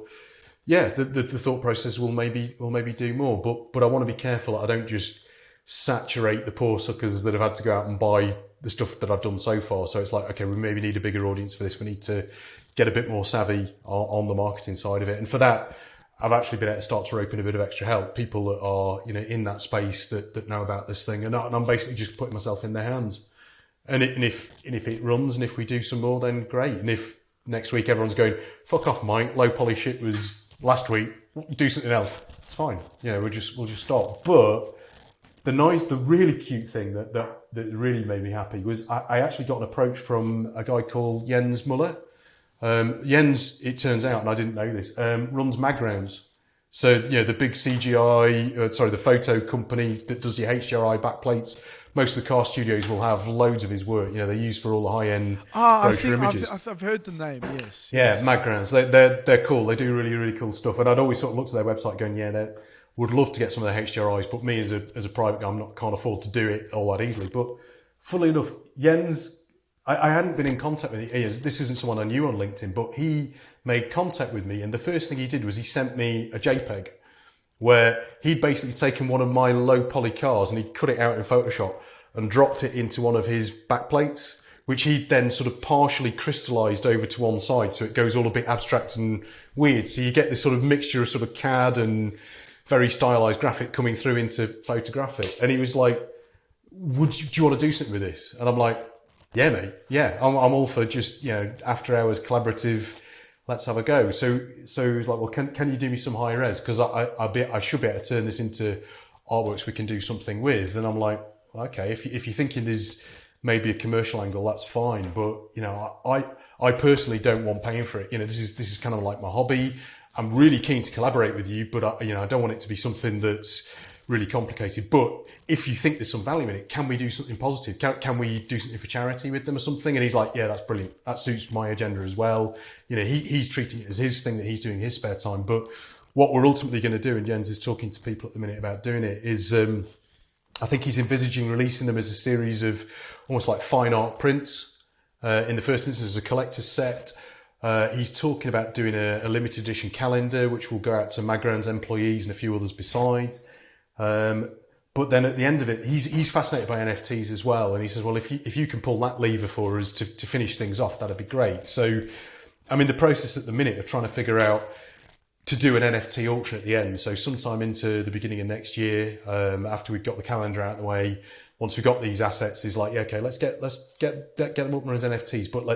yeah, the thought process will maybe do more. But I want to be careful that I don't just saturate the poor suckers that have had to go out and buy the stuff that I've done so far. So it's like, okay, we maybe need a bigger audience for this. We need to get a bit more savvy on the marketing side of it. And for that, I've actually been able to start to rope in a bit of extra help, people that are, you know, in that space that know about this thing, and I'm basically just putting myself in their hands. And if it runs, and if we do some more, then great. And if next week everyone's going, fuck off, Mike, low poly shit was last week, do something else, it's fine. You know, we'll just stop. But the really cute thing that really made me happy was I actually got an approach from a guy called Jens Muller. Jens, it turns out, and I didn't know this, runs Magrounds. So, you know, the big the photo company that does your HDRI backplates. Most of the car studios will have loads of his work. You know, they're used for all the high-end brochure images. I've heard the name, yes. Yeah, Magrounds. They're cool. They do really, really cool stuff. And I'd always sort of look to their website going, they would love to get some of their HDRIs, but me as a private guy, can't afford to do it all that easily. But funnily enough, Jens, I hadn't been in contact with him. This isn't someone I knew on LinkedIn, but he made contact with me, and the first thing he did was he sent me a JPEG where he'd basically taken one of my low poly cars and he'd cut it out in Photoshop and dropped it into one of his backplates, which he'd then sort of partially crystallized over to one side, so it goes all a bit abstract and weird. So you get this sort of mixture of sort of CAD and very stylized graphic coming through into photographic. And he was like, do you want to do something with this? And I'm like, yeah, mate. Yeah, I'm all for just, you know, after hours collaborative. Let's have a go. So he was like, well, can you do me some high res? Because I should be able to turn this into artworks we can do something with. And I'm like, okay, if you're thinking there's maybe a commercial angle, that's fine. But you know, I personally don't want paying for it. You know, this is kind of like my hobby. I'm really keen to collaborate with you, but I don't want it to be something that's really complicated. But if you think there's some value in it, can we do something positive? Can we do something for charity with them or something? And he's like, yeah, that's brilliant. That suits my agenda as well. You know, he's treating it as his thing that he's doing in his spare time. But what we're ultimately going to do, and Jens is talking to people at the minute about doing it, is I think he's envisaging releasing them as a series of almost like fine art prints. In the first instance, as a collector's set. He's talking about doing a limited edition calendar, which will go out to Magrounds employees and a few others besides. But then at the end of it, he's fascinated by NFTs as well. And he says, well, if you can pull that lever for us to finish things off, that'd be great. So I'm in the process at the minute of trying to figure out to do an NFT auction at the end. So sometime into the beginning of next year, after we've got the calendar out of the way, once we've got these assets, he's like, yeah, okay, let's get them up as NFTs. But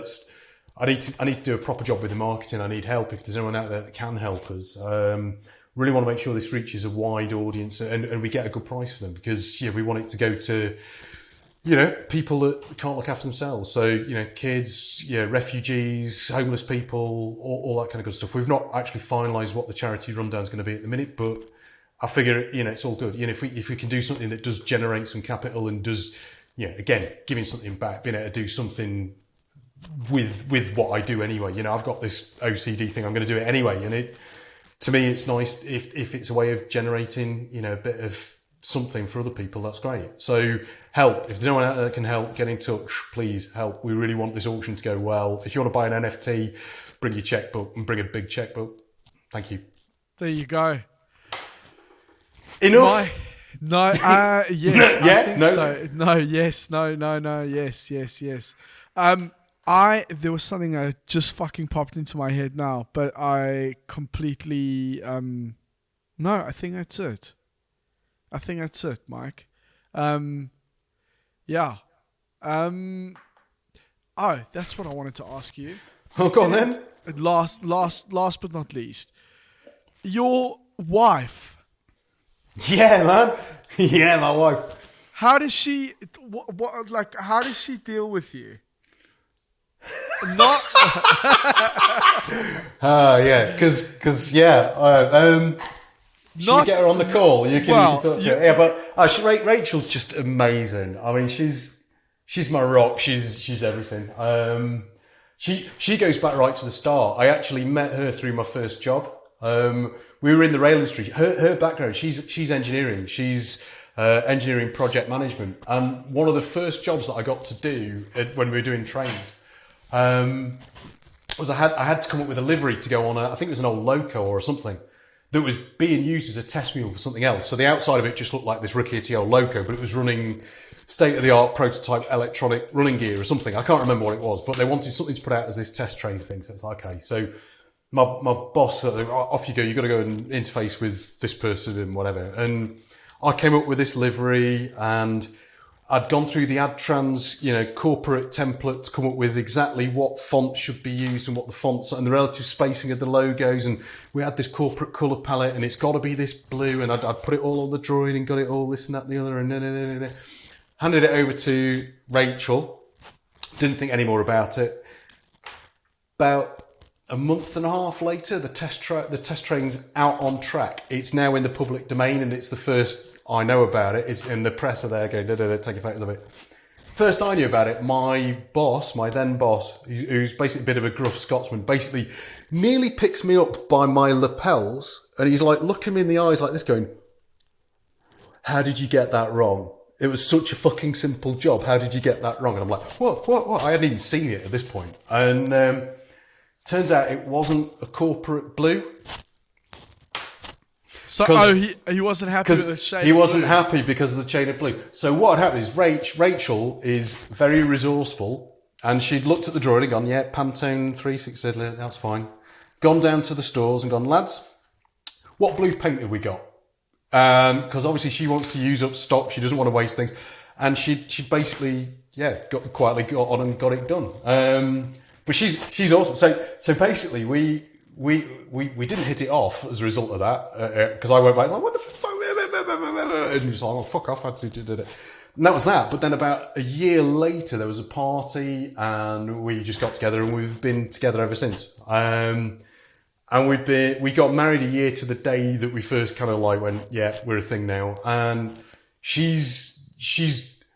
I need to do a proper job with the marketing. I need help if there's anyone out there that can help us. Really want to make sure this reaches a wide audience and we get a good price for them, because we want it to go to people that can't look after themselves. So, kids, refugees, homeless people, all that kind of good stuff. We've not actually finalised what the charity rundown is going to be at the minute, but I figure, it's all good. If we can do something that does generate some capital and does, again, giving something back, being able to do something with what I do anyway. I've got this OCD thing, I'm going to do it anyway. And to me, it's nice if it's a way of generating, a bit of something for other people. That's great. So help. If there's anyone out there that can help, get in touch, please help. We really want this auction to go well. If you want to buy an NFT, bring your checkbook and bring a big checkbook. Thank you. There you go. Enough? No, yes. Yeah? I think No? so. No, yes. No, yes. There was something that just fucking popped into my head now, but I completely, no, I think that's it. Mike. Yeah. Oh, that's what I wanted to ask you. Oh, go on then. Last but not least, your wife. Yeah, man. Yeah, my wife. How does she? How does she deal with you? Not. Yeah, because should we get her on the call? You can talk to her. Yeah, but Rachel's just amazing. I mean, she's my rock. She's everything. She goes back right to the start. I actually met her through my first job. We were in the rail industry. Her background, she's engineering. She's engineering project management. And one of the first jobs that I got to do when we were doing trains was I had to come up with a livery to go on I think it was an old loco or something that was being used as a test mule for something else. So the outside of it just looked like this rickety old loco, but it was running state-of-the-art prototype electronic running gear or something. I can't remember what it was, but they wanted something to put out as this test train thing. So it's like, okay, so my boss, off you go, you've got to go and interface with this person and whatever. And I came up with this livery, and I'd gone through the AdTrans, corporate template to come up with exactly what font should be used and what the fonts and the relative spacing of the logos. And we had this corporate colour palette, and it's got to be this blue. And I'd put it all on the drawing and got it all this and that and the other. And handed it over to Rachel. Didn't think any more about it. About a month and a half later, the test train's out on track. It's now in the public domain, and it's the first I know about it. It's in the press are there going, taking photos of it. First I knew about it, my then boss, who's basically a bit of a gruff Scotsman, basically nearly picks me up by my lapels, and he's like looking me in the eyes like this going, how did you get that wrong? It was such a fucking simple job. How did you get that wrong? And I'm like, what? I hadn't even seen it at this point. And turns out it wasn't a corporate blue. So, he wasn't happy with the shade. He wasn't happy because of the shade of blue. So what happened is Rachel is very resourceful, and she'd looked at the drawing and gone, yeah, Pantone 360, that's fine. Gone down to the stores and gone, lads, what blue paint have we got? Because obviously she wants to use up stock. She doesn't want to waste things. And she'd basically, quietly got on and got it done. But she's awesome. So basically we didn't hit it off as a result of that, because I went back like, what the fuck? And just like, oh, fuck off. And that was that. But then about a year later, there was a party, and we just got together, and we've been together ever since. And we got married a year to the day that we first kind of like went, yeah, we're a thing now. And she's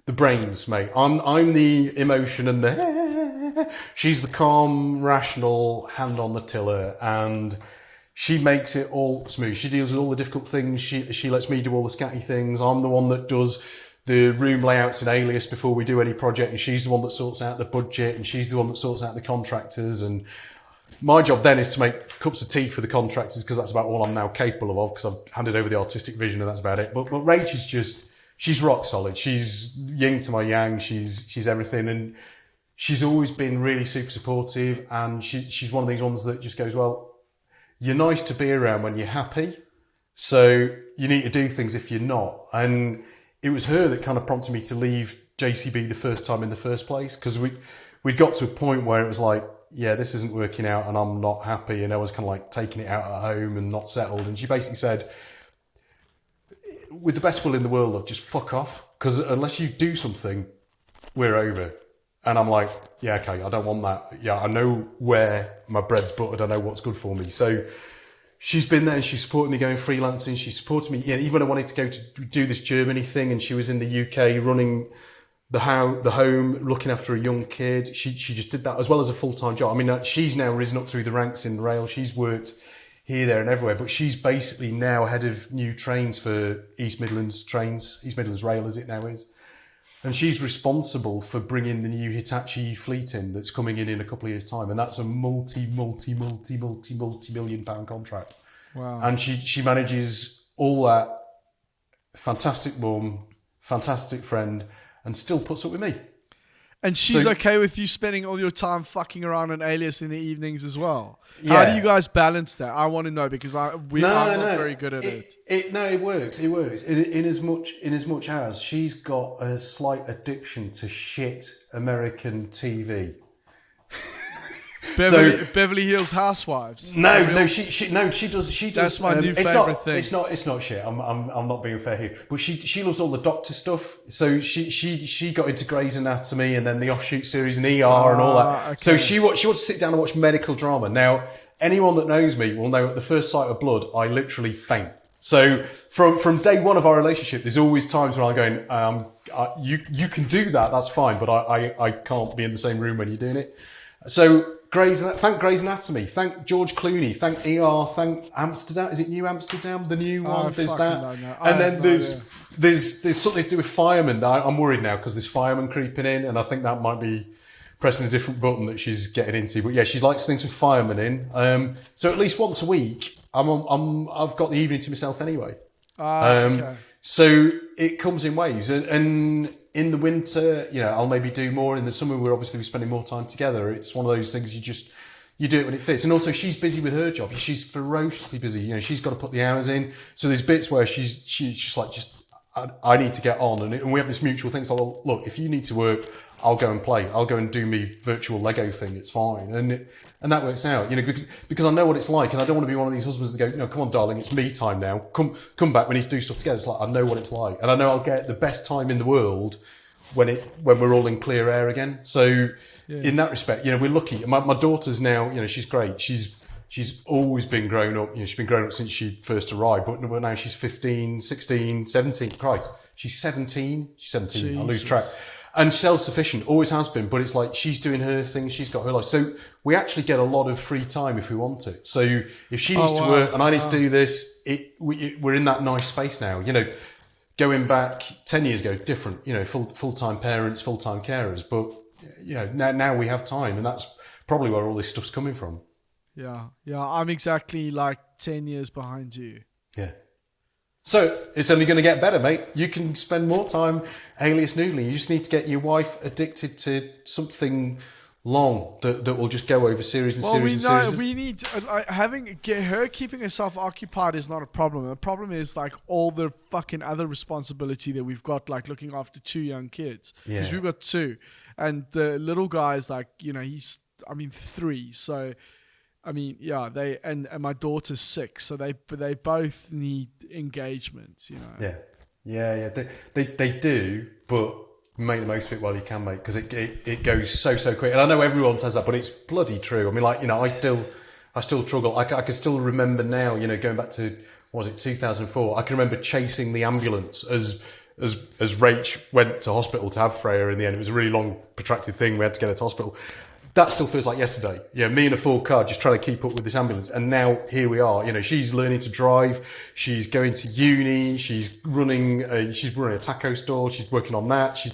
the brains, mate. I'm the emotion and the she's the calm, rational, hand on the tiller, and she makes it all smooth. She deals with all the difficult things. She lets me do all the scatty things. I'm the one that does the room layouts in Alias before we do any project, and she's the one that sorts out the budget, and she's the one that sorts out the contractors. And my job then is to make cups of tea for the contractors, because that's about all I'm now capable of, because I've handed over the artistic vision and that's about it. But Rach is she's rock solid. She's yin to my yang. She's everything, and she's always been really super supportive. And she's one of these ones that just goes, well, you're nice to be around when you're happy, so you need to do things if you're not. And it was her that kind of prompted me to leave JCB the first time in the first place, because we got to a point where it was like, yeah, this isn't working out and I'm not happy, and I was kind of like taking it out at home and not settled. And she basically said, with the best will in the world, of just fuck off, because unless you do something, we're over. And I'm like, yeah, okay, I don't want that. Yeah, I know where my bread's buttered. I know what's good for me. So she's been there and she supported me going freelancing. She supported me, even when I wanted to go to do this Germany thing, and she was in the UK running the home, looking after a young kid. She just did that as well as a full-time job. I mean, she's now risen up through the ranks in rail. She's worked here, there and everywhere, but she's basically now head of new trains for East Midlands Rail as it now is. And she's responsible for bringing the new Hitachi fleet in that's coming in a couple of years' time. And that's a multi-million pound contract. Wow. And she manages all that. Fantastic mum, fantastic friend, and still puts up with me. And she's okay with you spending all your time fucking around on Alias in the evenings as well. Yeah. How do you guys balance that? I want to know, because I'm not very good at it. It works. It works. In as much as she's got a slight addiction to shit American TV. Beverly Hills Housewives. She does. That's my new favorite thing. It's not shit. I'm not being fair here, but she loves all the doctor stuff. So she got into Grey's Anatomy and then the offshoot series and ER and all that. Okay. So she wants to sit down and watch medical drama. Now, anyone that knows me will know at the first sight of blood, I literally faint. So from day one of our relationship, there's always times when I'm going, you can do that, that's fine, but I can't be in the same room when you're doing it. So thank Grey's Anatomy, thank George Clooney, thank ER, thank Amsterdam. Is it New Amsterdam? The new one. There's that, and then there's something to do with firemen. I'm worried now because there's firemen creeping in, and I think that might be pressing a different button that she's getting into. But yeah, she likes things with firemen in. So at least once a week, I've got the evening to myself anyway. Okay. So it comes in waves, and in the winter, I'll maybe do more. In the summer, we're obviously spending more time together. It's one of those things you do it when it fits. And also, she's busy with her job. She's ferociously busy. She's got to put the hours in. So there's bits where she's just like, I need to get on. And we have this mutual thing. So, well, look, if you need to work, I'll go and play. I'll go and do me virtual Lego thing. It's fine. And that works out, because I know what it's like, and I don't want to be one of these husbands that go, no, come on, darling, it's me time now. Come back. We need to do stuff together. It's like, I know what it's like, and I know I'll get the best time in the world when we're all in clear air again. So in that respect, we're lucky. My daughter's now, she's great. She's always been grown up. She's been grown up since she first arrived, but now she's 15, 16, 17. Christ, she's 17. She's 17. Jesus. I lose track. And self-sufficient, always has been, but it's like she's doing her thing, she's got her life. So we actually get a lot of free time if we want it. So if she needs to work and I need to do this, we're in that nice space now. Going back 10 years ago, different, full-time parents, full-time carers. But, now we have time, and that's probably where all this stuff's coming from. Yeah. I'm exactly like 10 years behind you. Yeah. So it's only going to get better, mate. You can spend more time alias noodling. You just need to get your wife addicted to something long that will just go over series and series and series. We need her keeping herself occupied is not a problem. The problem is like all the fucking other responsibility that we've got, like looking after 2 young kids, because we've got 2, and the little guy is like, he's 3, so. They and my daughter's 6, so they both need engagement, Yeah. They do, but make the most of it while you can, mate, because it goes so quick. And I know everyone says that, but it's bloody true. I mean, like, I still struggle. I can still remember now, going back to, what was it, 2004? I can remember chasing the ambulance as Rach went to hospital to have Freya in the end. It was a really long, protracted thing. We had to get her to hospital. That still feels like yesterday. Me in a full car just trying to keep up with this ambulance. And now here we are. She's learning to drive. She's going to uni. She's running a taco store. She's working on that. She's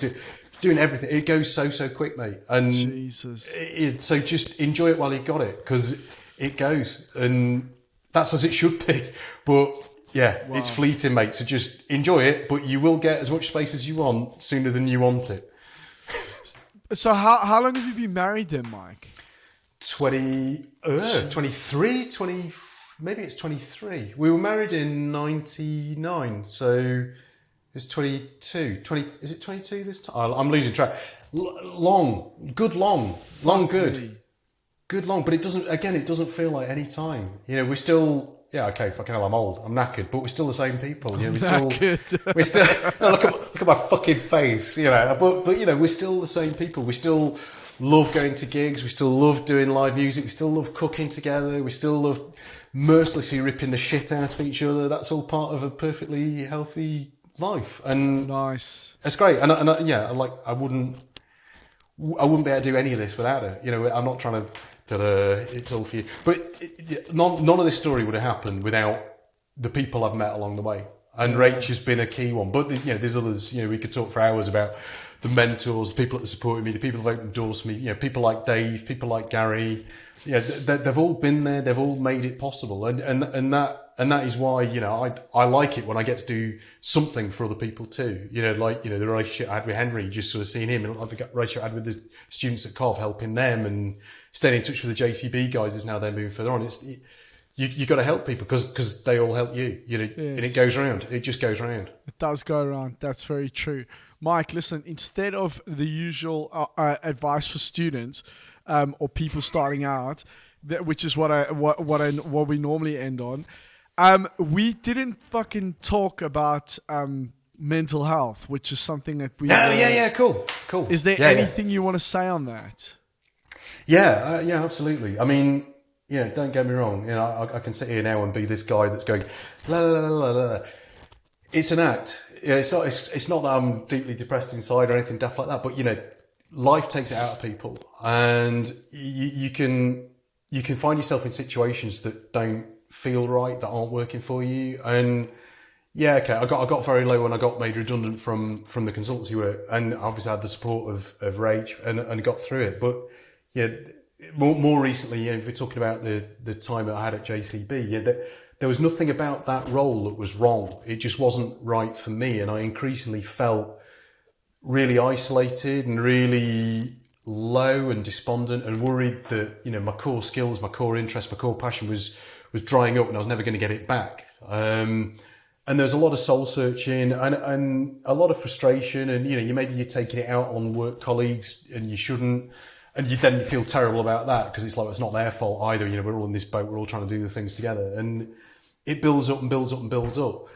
doing everything. It goes so quick, mate. And Jesus. So just enjoy it while you got it, because it goes. And that's as it should be. But It's fleeting, mate. So just enjoy it, but you will get as much space as you want sooner than you want it. So how long have you been married then, Mike? 23, maybe it's 23. We were married in 99, so it's 22. Is it 22 this time? I'm losing track. Long, good. Good long, but it doesn't feel like any time. You know, we're still, fucking hell, I'm old, I'm knackered, but we're still the same people. You know, we're still, look at my fucking face, you know, but you know, we're still the same people. We still love going to gigs, we still love doing live music, we still love cooking together, we still love mercilessly ripping the shit out of each other. That's all part of a perfectly healthy life. And nice. It's great. And I wouldn't be able to do any of this without her. You know, I'm not trying to, it's all for you. But none of this story would have happened without the people I've met along the way. And Rach has been a key one. But, you know, there's others, you know, we could talk for hours about the mentors, the people that supported me, the people who've opened doors for me, you know, people like Dave, people like Gary. Yeah, they've all been there. They've all made it possible. And that is why, you know, I like it when I get to do something for other people too. You know, like, you know, the relationship I had with Henry, just sort of seeing him, and like the relationship I had with the students at COV, helping them, and staying in touch with the JCB guys as now they're moving further on. You got to help people because they all help you. You know, yes. And it goes around. It just goes around. It does go around. That's very true. Mike, listen, instead of the usual advice for students or people starting out, which is what we normally end on, we didn't fucking talk about mental health, which is something that we. Cool. Is there anything you want to say on that? Yeah, absolutely. I mean, you know, don't get me wrong. You know, I can sit here now and be this guy that's going la la la la la. It's an act. Yeah, it's not that I'm deeply depressed inside or anything daft like that. But you know, life takes it out of people, and you can find yourself in situations that don't feel right, that aren't working for you. And I got very low when I got made redundant from the consultancy work, and obviously I had the support of Rach and got through it. But more recently, if we're talking about the time that I had at JCB, there was nothing about that role that was wrong. It just wasn't right for me, and I increasingly felt really isolated and really low and despondent and worried that, you know, my core skills, my core interest, my core passion was drying up and I was never going to get it back. And there's a lot of soul searching and a lot of frustration, and, you know, you're taking it out on work colleagues and you shouldn't. And you feel terrible about that because it's like, it's not their fault either. You know, we're all in this boat. We're all trying to do the things together, and it builds up and builds up and builds up.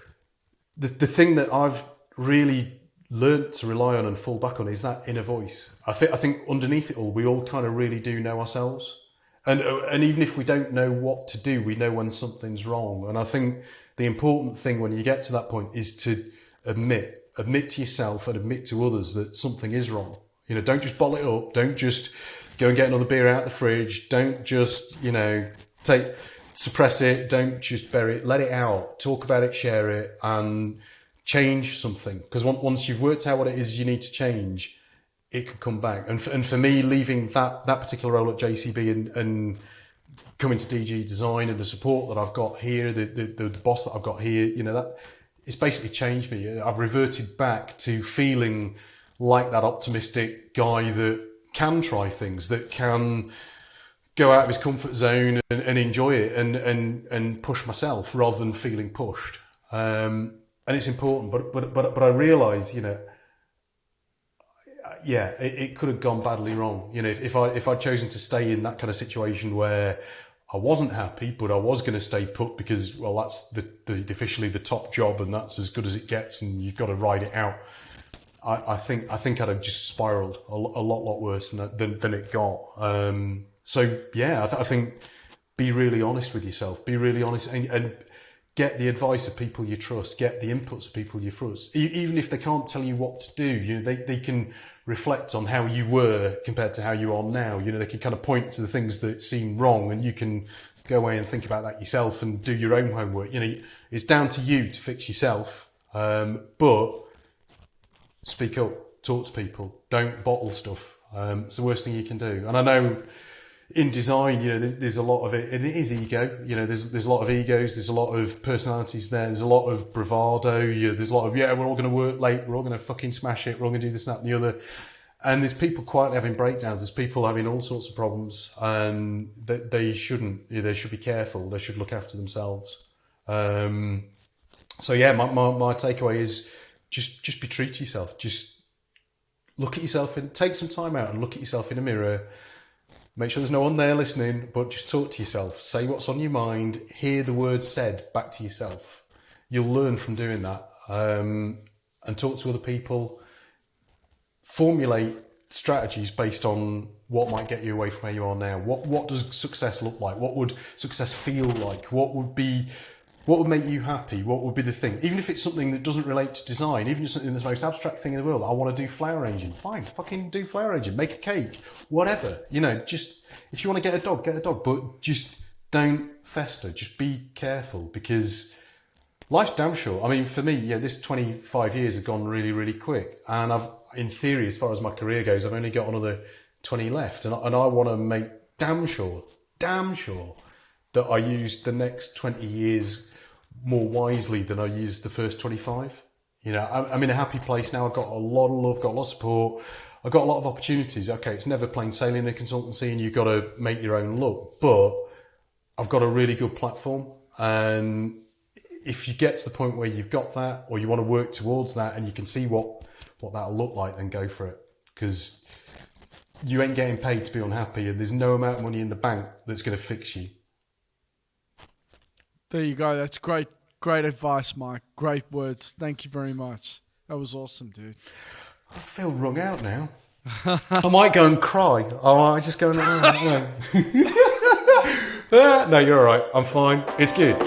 The thing that I've really learnt to rely on and fall back on is that inner voice. I think underneath it all, we all kind of really do know ourselves, and even if we don't know what to do, we know when something's wrong. And I think the important thing when you get to that point is to admit to yourself and admit to others that something is wrong. You know, don't just bottle it up. Don't just go and get another beer out of the fridge. Don't just, you know, suppress it. Don't just bury it. Let it out. Talk about it, share it, and change something. Because once you've worked out what it is you need to change, it can come back. And for me, leaving that particular role at JCB and coming to DG Design and the support that I've got here, the boss that I've got here, you know, that it's basically changed me. I've reverted back to feeling like that optimistic guy that can try things, that can go out of his comfort zone and enjoy it and push myself rather than feeling pushed. And it's important, but I realise, you know, it could have gone badly wrong. You know, if I'd chosen to stay in that kind of situation where I wasn't happy, but I was going to stay put because, well, that's the officially the top job and that's as good as it gets and you've got to ride it out. I think I'd have just spiraled a lot worse than it got. I think be really honest with yourself. Be really honest and get the advice of people you trust. Get the inputs of people you trust. Even if they can't tell you what to do, you know, they can reflect on how you were compared to how you are now. You know, they can kind of point to the things that seem wrong, and you can go away and think about that yourself and do your own homework. You know, it's down to you to fix yourself, but speak up, talk to people, don't bottle stuff. It's the worst thing you can do. And I know in design, you know, there's a lot of it, and it is ego. You know, there's a lot of egos, there's a lot of personalities there, there's a lot of bravado. There's a lot of, we're all going to work late, we're all going to fucking smash it, we're all going to do this, that, and the other. And there's people quietly having breakdowns. There's people having all sorts of problems, and they shouldn't. They should be careful. They should look after themselves. So yeah, my takeaway is just be true to yourself. Just look at yourself and take some time out and look at yourself in a mirror. Make sure there's no one there listening, but just talk to yourself. Say what's on your mind. Hear the words said back to yourself. You'll learn from doing that, and talk to other people. Formulate strategies based on what might get you away from where you are now. What does success look like? What would success feel like? What would make you happy? What would be the thing? Even if it's something that doesn't relate to design, even if it's something that's the most abstract thing in the world. I want to do flower arranging. Fine, fucking do flower arranging. Make a cake. Whatever. You know, just if you want to get a dog, get a dog. But just don't fester. Just be careful, because life's damn short. I mean, for me, this 25 years have gone really, really quick. And in theory, as far as my career goes, I've only got another 20 left. And I want to make damn sure that I use the next 20 years more wisely than I used the first 25. You know, I'm in a happy place now. I've got a lot of love, got a lot of support. I've got a lot of opportunities. Okay, it's never plain sailing in a consultancy and you've got to make your own luck. But I've got a really good platform. And if you get to the point where you've got that, or you want to work towards that, and you can see what that'll look like, then go for it. Because you ain't getting paid to be unhappy, and there's no amount of money in the bank that's going to fix you. There you go. That's great advice, Mike. Great words. Thank you very much. That was awesome, dude. I feel wrung out now. I might go and cry. I might just go and... No, you're all right. I'm fine. It's good.